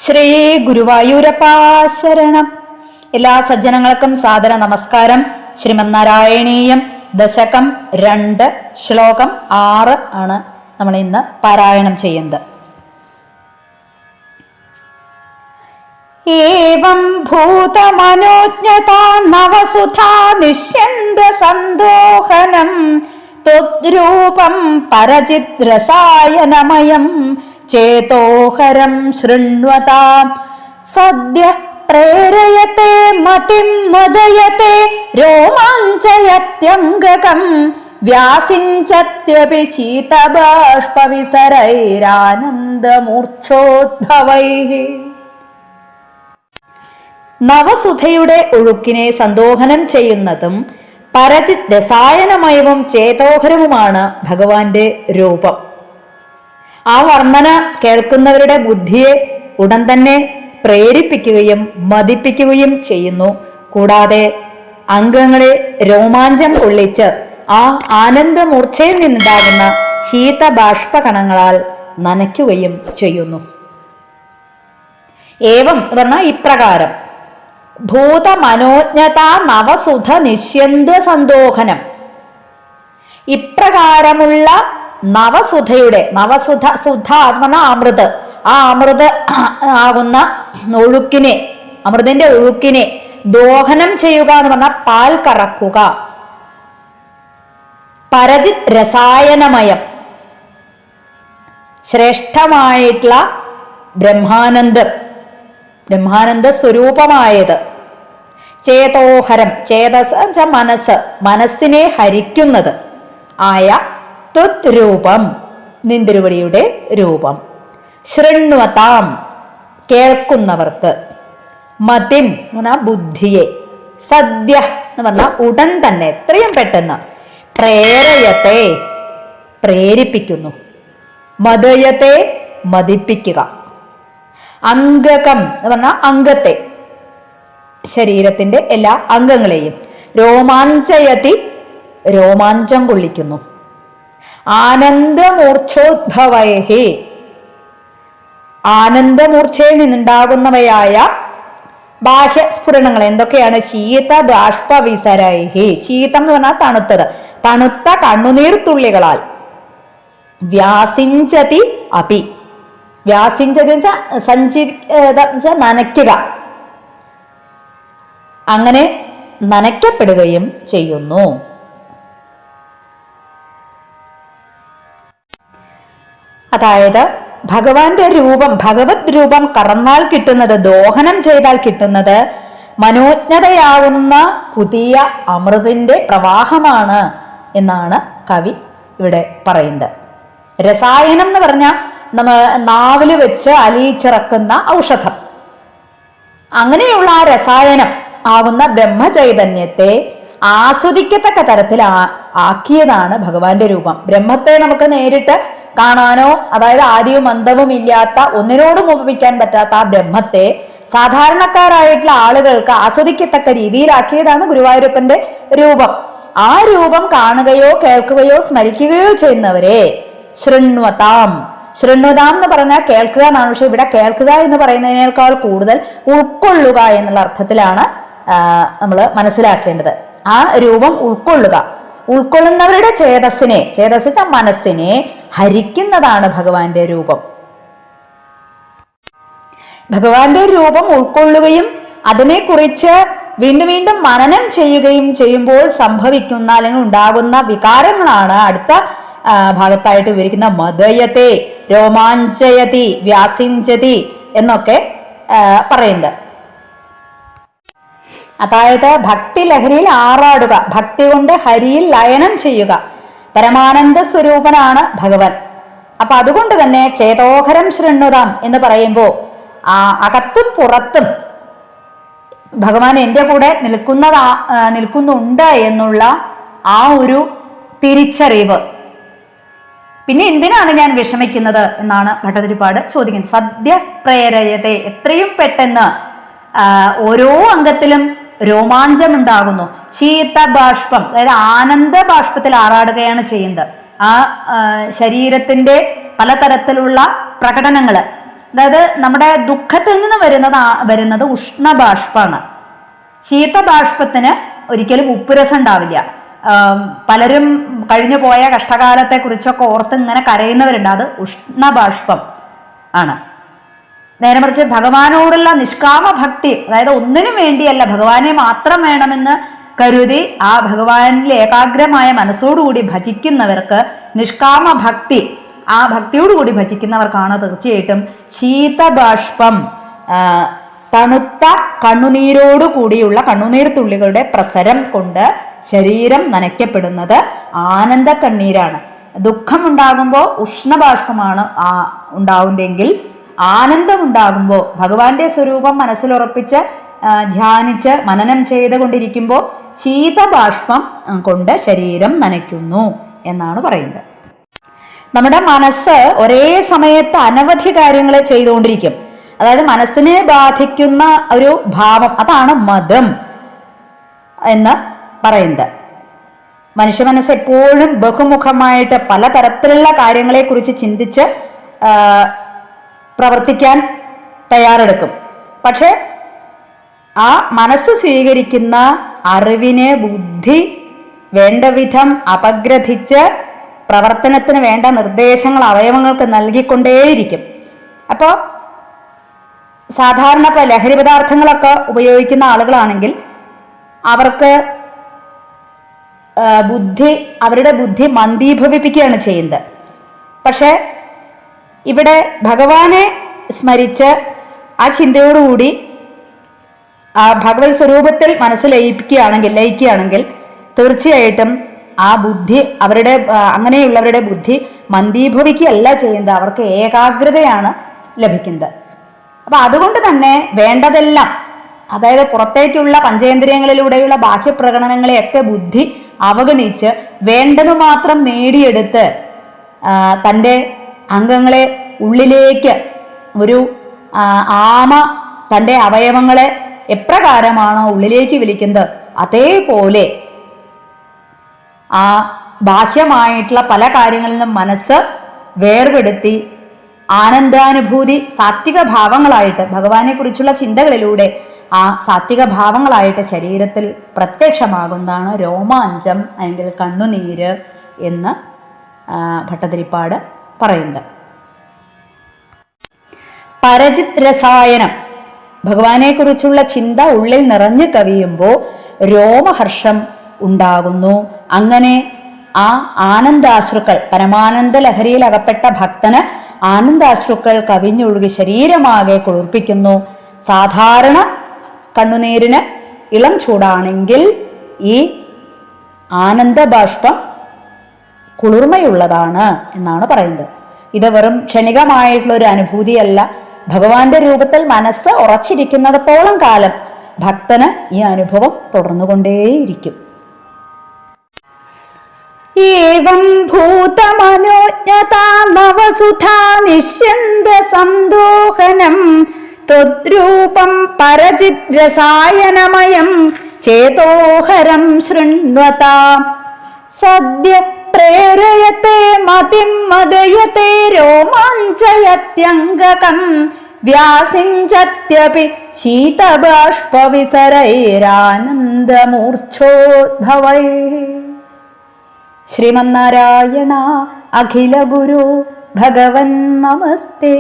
ശ്രീ ഗുരുവായൂരപ്പ ശരണം. എല്ലാ സജ്ജനങ്ങൾക്കും സാദര നമസ്കാരം. ശ്രീമന്നാരായണീയം ദശകം 2 ശ്ലോകം 6 ആണ് നമ്മൾ ഇന്ന് പാരായണം ചെയ്യുന്നത്. ഏവം ഭൂതമനോജ്ഞതാ നവസുധാ നിഷ്യന്ത സന്തോഹനം ത്വദ്രൂപം പരചിദ്രസായനമയം ചേതോഹരം ശൃണ്വതാം സദ്യ പ്രേരയത്തെ മതിം മുദയത്തെ രോമാഞ്ചയത്യംഗകം വ്യാസിഞ്ചത്യപി ശീതബാഷ്പവിസരൈരാനന്ദമൂർച്ഛോദ്ഭവൈഃ. നവസുധയുടെ ഒഴുക്കിനെ സന്തോഹനം ചെയ്യുന്നതും പരചിത് രസായനമയവും ചേതോഹരവുമാണ് ഭഗവാന്റെ രൂപം. ആ വർണ്ണന കേൾക്കുന്നവരുടെ ബുദ്ധിയെ ഉടൻ തന്നെ പ്രേരിപ്പിക്കുകയും മതിപ്പിക്കുകയും ചെയ്യുന്നു. കൂടാതെ അംഗങ്ങളെ രോമാഞ്ചം കൊള്ളിച്ച് ആ ആനന്ദമൂർച്ഛയിൽ നിന്നുണ്ടാകുന്ന ശീതബാഷ്പകണങ്ങളാൽ നനയ്ക്കുകയും ചെയ്യുന്നു. ഏവം എന്ന് പറഞ്ഞാൽ ഇപ്രകാരം, ഭൂതമനോജ്ഞത നവസുധ നിഷ്യന്ത സന്തോഹനം, ഇപ്രകാരമുള്ള നവസുധയുടെ, നവസുധ സുധ എന്ന് പറഞ്ഞാൽ അമൃത്, ആ അമൃത് ആകുന്ന ഒഴുക്കിനെ, അമൃതിന്റെ ഒഴുക്കിനെ ദോഹനം ചെയ്യുക എന്ന് പറഞ്ഞാൽ പാൽ കറക്കുക. പരജിത് രസായനമയം, ശ്രേഷ്ഠമായിട്ടുള്ള ബ്രഹ്മാനന്ദ സ്വരൂപമായത്. ചേതോഹരം, ചേതസ മനസ്സ്, മനസ്സിനെ ഹരിക്കുന്നത് ആയ ത്വത് രൂപം, നിന്തിരുവടിയുടെ രൂപം. ശൃണ്വതാം, കേൾക്കുന്നവർക്ക്. മതിം എന്ന് പറഞ്ഞാൽ ബുദ്ധിയെ. സദ്യ എന്ന് പറഞ്ഞാൽ ഉടൻ തന്നെ, എത്രയും പെട്ടെന്ന്. പ്രേരയത്തെ, പ്രേരിപ്പിക്കുന്നു. മദയത്തെ, മതിപ്പിക്കുക. അംഗകം എന്ന് പറഞ്ഞാൽ അംഗത്തെ, ശരീരത്തിന്റെ എല്ലാ അംഗങ്ങളെയും. രോമാഞ്ചയതി, രോമാഞ്ചം കൊള്ളിക്കുന്നു. ആനന്ദമൂർച്ഛോദ്ഭവൈഃ, ആനന്ദമൂർച്ഛയിൽ നിന്നുണ്ടാകുന്നവയായ ബാഹ്യസ്ഫുരണങ്ങൾ എന്തൊക്കെയാണ്? ശീത ബാഷ്പവിസരൈഃ, ശീതം എന്ന് പറഞ്ഞാൽ തണുത്തത്, തണുത്ത കണ്ണുനീർത്തുള്ളികളാൽ. വ്യാസിഞ്ചതി അപി, വ്യാസിഞ്ചതി നനയ്ക്കുക, അങ്ങനെ നനയ്ക്കപ്പെടുകയും ചെയ്യുന്നു. അതായത് ഭഗവാന്റെ രൂപം, ഭഗവത് രൂപം കറന്നാൽ കിട്ടുന്നത്, ദോഹനം ചെയ്താൽ കിട്ടുന്നത് മനോജ്ഞതയാവുന്ന പുതിയ അമൃതിന്റെ പ്രവാഹമാണ് എന്നാണ് കവി ഇവിടെ പറയുന്നത്. രസായനം എന്ന് പറഞ്ഞാൽ നമ്മൾ നാവില് വെച്ച് അലിയിച്ചിറക്കുന്ന ഔഷധം. അങ്ങനെയുള്ള ആ രസായനം ആവുന്ന ബ്രഹ്മചൈതന്യത്തെ ആസ്വദിക്കത്തക്ക തരത്തിൽ ആക്കിയതാണ് ഭഗവാന്റെ രൂപം. ബ്രഹ്മത്തെ നമുക്ക് നേരിട്ട് കാണാനോ, അതായത് ആദ്യവും അന്തവും ഇല്ലാത്ത, ഒന്നിനോടും ഉപമിക്കാൻ പറ്റാത്ത ആ ബ്രഹ്മത്തെ സാധാരണക്കാരായിട്ടുള്ള ആളുകൾക്ക് ആസ്വദിക്കത്തക്ക രീതിയിലാക്കിയതാണ് ഗുരുവായൂരപ്പന്റെ രൂപം. ആ രൂപം കാണുകയോ കേൾക്കുകയോ സ്മരിക്കുകയോ ചെയ്യുന്നവരെ ശൃണ്വതാം, ശൃണ്വതാം എന്ന് പറഞ്ഞാൽ കേൾക്കുക എന്നാണ്. പക്ഷെ ഇവിടെ കേൾക്കുക എന്ന് പറയുന്നതിനേക്കാൾ കൂടുതൽ ഉൾക്കൊള്ളുക എന്നുള്ള അർത്ഥത്തിലാണ് നമ്മൾ മനസ്സിലാക്കേണ്ടത്. ആ രൂപം ഉൾക്കൊള്ളുക, ഉൾക്കൊള്ളുന്നവരുടെ ചേതസ്സിനെ, ചേതസ്സിച്ച മനസ്സിനെ ഹരിക്കുന്നതാണ് ഭഗവാന്റെ രൂപം. ഭഗവാന്റെ രൂപം ഉൾക്കൊള്ളുകയും അതിനെക്കുറിച്ച് വീണ്ടും വീണ്ടും മനനം ചെയ്യുകയും ചെയ്യുമ്പോൾ സംഭവിക്കുന്ന അല്ലെങ്കിൽ ഉണ്ടാകുന്ന വികാരങ്ങളാണ് അടുത്ത ഭാഗത്തായിട്ട് വിവരിക്കുന്ന മദയത്തെ, രോമാഞ്ചയതി, വ്യാസിഞ്ചതി എന്നൊക്കെ പറയുന്നത്. അതായത് ഭക്തി ലഹരിയിൽ ആറാടുക, ഭക്തി കൊണ്ട് ഹരിയിൽ ലയനം ചെയ്യുക. പരമാനന്ദ സ്വരൂപനാണ് ഭഗവൻ. അപ്പൊ അതുകൊണ്ട് തന്നെ ചേതോഹരം ശൃണ്വതാം എന്ന് പറയുമ്പോൾ അകത്തും പുറത്തും ഭഗവാൻ എൻ്റെ കൂടെ നിൽക്കുന്നുണ്ട് എന്നുള്ള ആ ഒരു തിരിച്ചറിവ്. പിന്നെ എന്തിനാണ് ഞാൻ വിഷമിക്കുന്നത് എന്നാണ് ഭട്ടതിരിപ്പാട് ചോദിക്കുന്നത്. സദ്യ പ്രേരയത്തെ, എത്രയും പെട്ടെന്ന് ഓരോ അംഗത്തിലും രോമാഞ്ചമുണ്ടാകുന്നു. ശീതബാഷ്പം, അതായത് ആനന്ദ ബാഷ്പത്തിൽ ആറാടുകയാണ് ചെയ്യുന്നത്. ആ ശരീരത്തിന്റെ പലതരത്തിലുള്ള പ്രകടനങ്ങൾ അതായത് നമ്മുടെ ദുഃഖത്തിൽ നിന്ന് വരുന്നത് ഉഷ്ണബാഷ്പാണ്. ശീതബാഷ്പത്തിന് ഒരിക്കലും ഉപ്പുരസം ഉണ്ടാവില്ല. പലരും കഴിഞ്ഞു പോയ കഷ്ടകാലത്തെ കുറിച്ചൊക്കെ ഓർത്ത് ഇങ്ങനെ കരയുന്നവരുണ്ട്. അത് ഉഷ്ണബാഷ്പം ആണ്. നേരെ മറിച്ച് ഭഗവാനോടുള്ള നിഷ്കാമ ഭക്തി, അതായത് ഒന്നിനും വേണ്ടിയല്ല, ഭഗവാനെ മാത്രം വേണമെന്ന് കരുതി ആ ഭഗവാനിൽ ഏകാഗ്രമായ മനസ്സോടുകൂടി ഭജിക്കുന്നവർക്ക്, നിഷ്കാമ ഭക്തി, ആ ഭക്തിയോടുകൂടി ഭജിക്കുന്നവർക്കാണ് തീർച്ചയായിട്ടും ശീതബാഷ്പം, തണുത്ത കണ്ണുനീരോടു കൂടിയുള്ള കണ്ണുനീർ തുള്ളികളുടെ പ്രസരം കൊണ്ട് ശരീരം നനയ്ക്കപ്പെടുന്നത് ആനന്ദ കണ്ണീരാണ്. ദുഃഖമുണ്ടാകുമ്പോൾ ഉഷ്ണബാഷ്പമാണ് ഉണ്ടാവുന്നതെങ്കിൽ, ആനന്ദമുണ്ടാകുമ്പോൾ ഭഗവാന്റെ സ്വരൂപം മനസ്സിലുറപ്പിച്ച് ധ്യാനിച്ച് മനനം ചെയ്തുകൊണ്ടിരിക്കുമ്പോൾ ശീതബാഷ്പം കൊണ്ട് ശരീരം നനയ്ക്കുന്നു എന്നാണ് പറയുന്നത്. നമ്മുടെ മനസ്സ് ഒരേ സമയത്ത് അനവധി കാര്യങ്ങൾ ചെയ്തുകൊണ്ടിരിക്കും. അതായത് മനസ്സിനെ ബാധിക്കുന്ന ഒരു ഭാവം, അതാണ് മദം എന്ന് പറയുന്നത്. മനുഷ്യ മനസ്സ് എപ്പോഴും ബഹുമുഖമായിട്ട് പലതരത്തിലുള്ള കാര്യങ്ങളെ കുറിച്ച് ചിന്തിച്ച് പ്രവർത്തിക്കാൻ തയ്യാറെടുക്കും. പക്ഷെ ആ മനസ്സ് സ്വീകരിക്കുന്ന അറിവിനെ ബുദ്ധി വേണ്ട വിധം അപഗ്രഥിച്ച് പ്രവർത്തനത്തിന് വേണ്ട നിർദ്ദേശങ്ങൾ അവയവങ്ങൾക്ക് നൽകിക്കൊണ്ടേയിരിക്കും. അപ്പോൾ സാധാരണ ഇപ്പോൾ ലഹരി പദാർത്ഥങ്ങളൊക്കെ ഉപയോഗിക്കുന്ന ആളുകളാണെങ്കിൽ അവർക്ക് അവരുടെ ബുദ്ധി മന്ദീഭവിപ്പിക്കുകയാണ് ചെയ്യുന്നത്. പക്ഷെ ഇവിടെ ഭഗവാനെ സ്മരിച്ച് ആ ചിന്തയോടുകൂടി ആ ഭഗവത് സ്വരൂപത്തിൽ മനസ്സ് ലയിക്കുകയാണെങ്കിൽ തീർച്ചയായിട്ടും ആ ബുദ്ധി അങ്ങനെയുള്ളവരുടെ ബുദ്ധി മന്ദീഭവിക്കുകയല്ല ചെയ്യുന്നത്, അവർക്ക് ഏകാഗ്രതയാണ് ലഭിക്കുന്നത്. അപ്പൊ അതുകൊണ്ട് തന്നെ വേണ്ടതെല്ലാം, അതായത് പുറത്തേക്കുള്ള പഞ്ചേന്ദ്രിയങ്ങളിലൂടെയുള്ള ബാഹ്യപ്രകടനങ്ങളെയൊക്കെ ബുദ്ധി അവഗണിച്ച് വേണ്ടത് മാത്രം നേടിയെടുത്ത് തൻ്റെ അംഗങ്ങളെ ഉള്ളിലേക്ക്, ഒരു ആമ തൻ്റെ അവയവങ്ങളെ എപ്രകാരമാണോ ഉള്ളിലേക്ക് വിളിക്കുന്നത് അതേപോലെ ആ ബാഹ്യമായിട്ടുള്ള പല കാര്യങ്ങളിൽ നിന്നും മനസ്സ് വേർപെടുത്തി ആനന്ദാനുഭൂതി സാത്വിക ഭാവങ്ങളായിട്ട് ഭഗവാനെ കുറിച്ചുള്ള ചിന്തകളിലൂടെ ആ സാത്വിക ഭാവങ്ങളായിട്ട് ശരീരത്തിൽ പ്രത്യക്ഷമാകുന്നതാണ് രോമാഞ്ചം അല്ലെങ്കിൽ കണ്ണുനീര് എന്ന് ഭട്ടതിരിപ്പാട് പറയുന്നത്. പരജിത് രസായനം, ഭഗവാനെ കുറിച്ചുള്ള ചിന്ത ഉള്ളിൽ നിറഞ്ഞു കവിയുമ്പോൾ രോമഹർഷം ഉണ്ടാകുന്നു. അങ്ങനെ ആ ആനന്ദാശ്രുക്കൾ, പരമാനന്ദ ലഹരിയിൽ അകപ്പെട്ട ഭക്തന് ആനന്ദാശ്രുക്കൾ കവിഞ്ഞൊഴുകി ശരീരമാകെ കുളിർപ്പിക്കുന്നു. സാധാരണ കണ്ണുനീരിന് ഇളം ചൂടാണെങ്കിൽ ഈ ആനന്ദബാഷ്പം കുളിർമയുള്ളതാണ് എന്നാണ് പറയുന്നത്. ഇത് വെറും ക്ഷണികമായിട്ടുള്ള ഒരു അനുഭൂതിയല്ല. ഭഗവാന്റെ രൂപത്തിൽ മനസ്സ് ഉറച്ചിരിക്കുന്നിടത്തോളം കാലം ഭക്തന് ഈ അനുഭവം തുടർന്നുകൊണ്ടേയിരിക്കും. ഏവം ഭൂതമനോജ്ഞതാ നവസുധാ നിഷ്യന്ത സന്തോഹനം ത്വദ്രൂപം പരജിത് രസായനമയം ചേതോഹരം ശൃണ്വതാം സദ്യ പ്രേരയത്തെ മതിം മദയത്തെ രോമാഞ്ചയത്യംഗകം വ്യാസിഞ്ചത്യപി ശീതബാഷ്പവിസരൈരാനന്ദമൂർച്ഛോദ്ഭവൈ. ശ്രീമന്നാരായണ അഖില ഗുരു ഭഗവൻ നമസ്തേ.